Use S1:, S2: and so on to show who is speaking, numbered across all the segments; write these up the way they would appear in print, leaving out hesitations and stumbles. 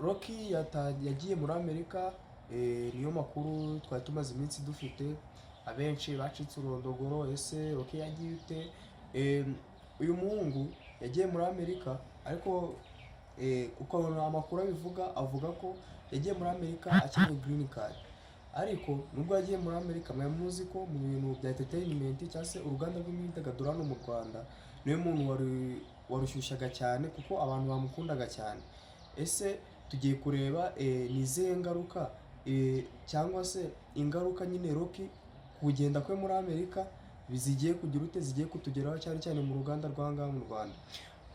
S1: Rocky yagiye muri Amerika, niyo makuru twari tumaze iminsi dufite. Abenshi bacitse urondogoro, ese Rocky yagiye ute? Uyu muhungu yagiye muri Amerika, ariko ukabona amakuru abivuga, avuga ko yagiye muri Amerika akeneye green card. Ariko nubwo yagiye muri Amerika, mwari muzi ko mu bintu bya entertainment cyangwa se uruganda rw'imyidagaduro hano mu Rwanda, niwe muntu warushyushyaga cyane kuko abantu bamukundaga cyane. Ese tugiye kureba ni izihe ngaruka cyangwa se ingaruka nyine Rocky kugenda kwe muri Amerika zigiye kugira ute, zigiye kutugeraho cyane cyane mu ruganda rw'ahangaha mu Rwanda.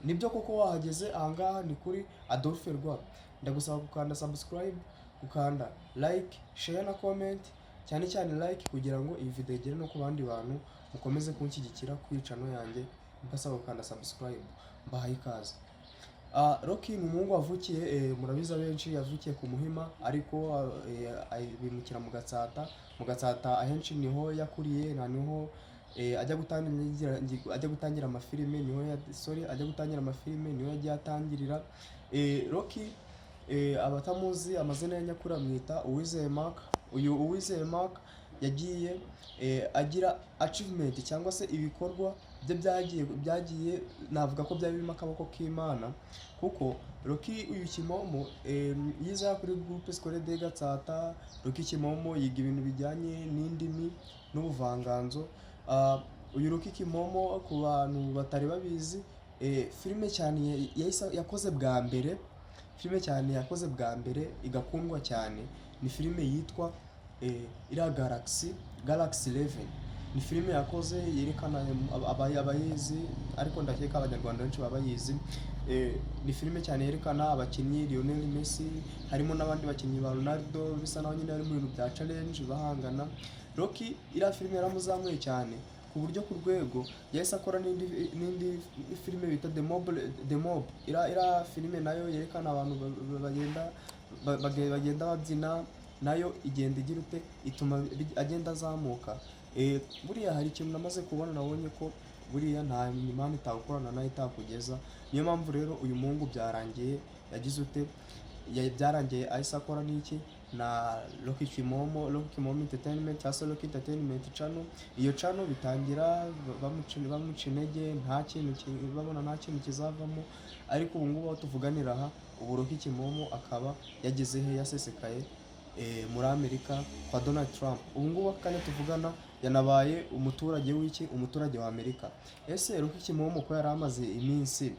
S1: Nibyo koko wahageze, ahangaha ni kuri Adolphe Rwa. Ndagusaba gukanda subscribe, gukanda like, share na comment, cyane cyane like kugira ngo iyi video igere no ku bandi bantu, mukomeze kunshyigikira kuri channel yanjye. Mbasaba gukanda subscribe, mbahaye ikaze. Rocky ni umuhungu wavukiye, murabiza benshi, yavukiye ku Muhima, ariko bimukira mu Gatsata. Mu Gatsata ahenshi niho yakuriye, na niho ajya gutangira amafilime, ajya gutangira amafilime niho yagiye atangirira. Rocky, abatamuzi amazina ya nyakuri amwita Uwizeye Mark. Uyu Uwizeye Mark yagiye agira achievement cyangwa se ibikorwa bye byagiye navuga ko byari birimo akaboko k'Imana, kuko Rocky uyu Kimomo yiza kuri groupe scolaire de Gatsata. Rocky Kimomo yiga ibintu bijyanye n'indimi n'ubuvanganzo. Uyu Rocky Kimomo, ku bantu batari babizi, filime cyane yakoze bwa mbere, filime cyane yakoze bwa mbere igakundwa cyane, ni filime yitwa iriya Galaxy 11. Ni filime yakoze yerekana abayizi, ariko ndakeka abanyarwanda benshi babayizi. Ni filime cyane yerekana abakinnyi Lionel Messi, harimo n'abandi bakinnyi ba Ronaldo, bisa naho nyine ari mu bintu bya challenge bahangana. Rocky iriya filime yaramuzamuye cyane ku buryo ku rwego yahise akora n'indi filime bita The Mob. Iriya filime nayo yerekana abantu bagenda babyina, nayo igenda igira ute, ituma agenda azamuka. Buriya hari ikintu namaze kubona, nabonye ko buriya nta Imana itagukorana nayo itakugeza. Niyo mpamvu rero uyu muhungu byarangiye yagize ute, byarangiye ahise akora n'iki na Rocky Kimomo Entertainment cyangwa se Rocky Entertainment Channel. Iyo channel bitangira bamuca intege, babona nta kintu kizavamo, ariko ubu ngubu aho tuvuganira aha, ubu Rocky Kimomo akaba yageze he, yasesekaye muri Amerika kwa Donald Trump. Ubu ngubu kandi tuvugana yanabaye umuturage wa Amerika. Ese Rocky Kimomo ko yaramaze iminsi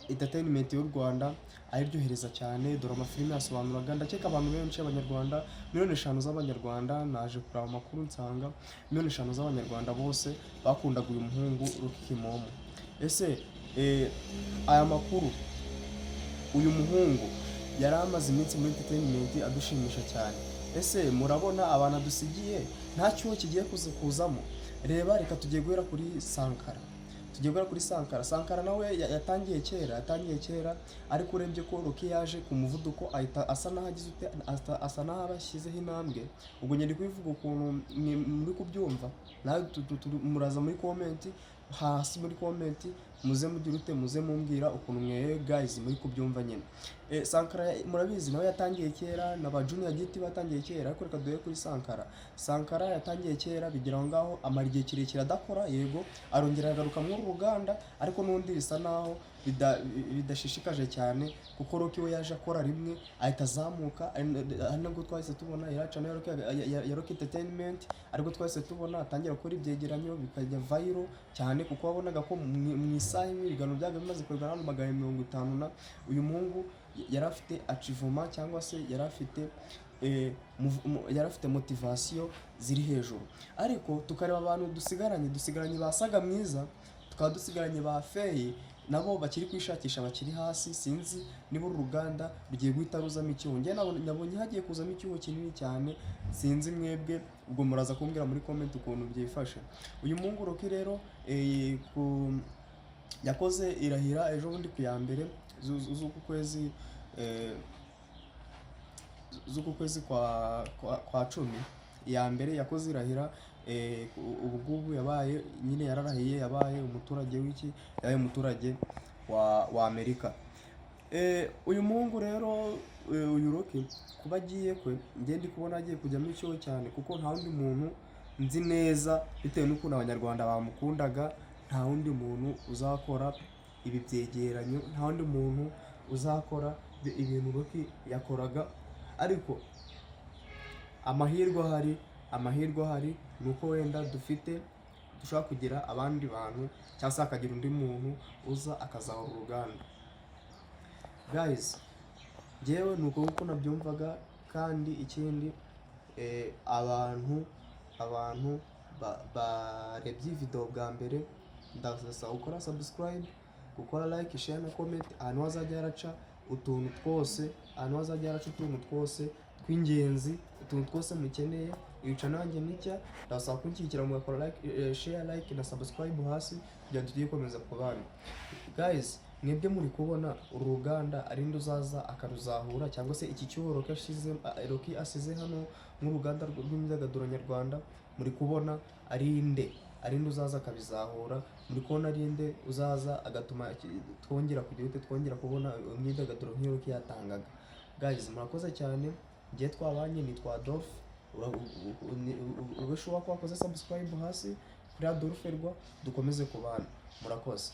S1: entertainment y'u Rwanda ayiryohereza cyane, dore amafilime yasobanuraga, ndakeka abantu benshi Abanyarwanda 5,000,000 z'Abanyarwanda, naje kureba amakuru nsanga 5,000,000 z'Abanyarwanda bose bakundaga uyu muhungu Rocky Kimomo. Ese aya makuru, uyu muhungu yari amaze iminsi muri entertainment adushimisha cyane. Ese murabona abantu adusigiye nta cyuho kigiye kuzamo? Reka tugiye guhera kuri Sankara. Sankara nawe yatangiye kera, ariko urebye ko Rocky yaje ku muvuduko ahita asa naho abashyizeho intambwe. Ubwo nyine kubivuga ukuntu muri kubyumva, nawe muraza muri comment, hasi muri comment muze mugira ute, muze mumbwira ukuntu mwe guys muri kubyumva nyine. Sankara murabizi nawe yatangiye kera, na ba Junior Giti batangiye kera, ariko reka duhe kuri Sankara yatangiye kera, bigira aho ngaho amara igihe kirekire adakora, yego arongera agaruka muri ruganda, ariko n'undi bisa naho bidashishikaje cyane, kuko Rocky we yaje akora rimwe ahita azamuka. Nubwo twahise tubona iraca ya Rocky Entertainment, ariko twahise tubona atangira gukora ibyegeranyo bikajya viral cyane, kuko wabonaga ko mu isaha imwe ibiganiro byaga bimaze kurwa n'abantu 50. Na uyu muhungu yari afite achievement cyangwa se yari afite motivation ziri hejuru. Ariko tukareba abantu dusigaranye basaga mwiza, tukaba dusigaranye ba Feye, nabo bakiri kwishakisha, bakiri hasi. Sinzi niba uruganda rugiye guhita ruzamo icyuho. Njye nabonye hagiye kuzamo icyuho kinini cyane, sinzi mwebwe, ubwo muraza kumbwira muri comment ukuntu byifashe. Uyu muhungu Rocky rero yakoze irahira ejo bundi ku ya mbere z'uku kwezi kwa 10. iya mbere yakoze irahira ubu ngubu yabaye nyine yararahiye, yabaye umuturage w'iki, yabaye umuturage wa Amerika. Uyu muhungu rero uyu Rocky kuba agiye kwe njye ndi kubona agiye kujyamo icyo cyane, kuko nta wundi muntu nzi neza bitewe n'ukuntu abanyarwanda bamukundaga, nta wundi muntu uzakora ibi byegeranyo, nta wundi muntu uzakora ibintu Rocky yakoraga. Ariko amahirwe ahari ni uko wenda dushobora kugira abandi bantu cyangwa se hakagira undi muntu uza akazahura uruganda. Guys, njyewe ni uko nguko nabyumvaga, kandi ikindi abantu barebye iyi video bwa mbere ndasaba gukora subscribe, gukora like, share na comment, ahantu hazajya haraca utuntu twose tw'ingenzi, utuntu twose mukeneye. Ica nanjye nicya ndasaba kunshyigikira mu gukora like, share, like na subscribe hasi kugira tugiye gukomeza kubana. Guys, mwebwe muri kubona uru ruganda ari nde uzaza akaruzahura, cyangwa se iki cyuho Rocky asize hano nk'uruganda rw'imyidagaduro nyarwanda, muri kubona ari nde uzaza akabizahura? Muri kubona ari nde uzaza agatuma twongera kubona imyidagaduro nk'iyo Rocky yatangaga? Guys, murakoze cyane, ngiye twabanye nitwa Adolphe. Urushaho ko wakoze subscribe hasi kuri Adolphe Rwa, dukomeze kubana. Murakoze.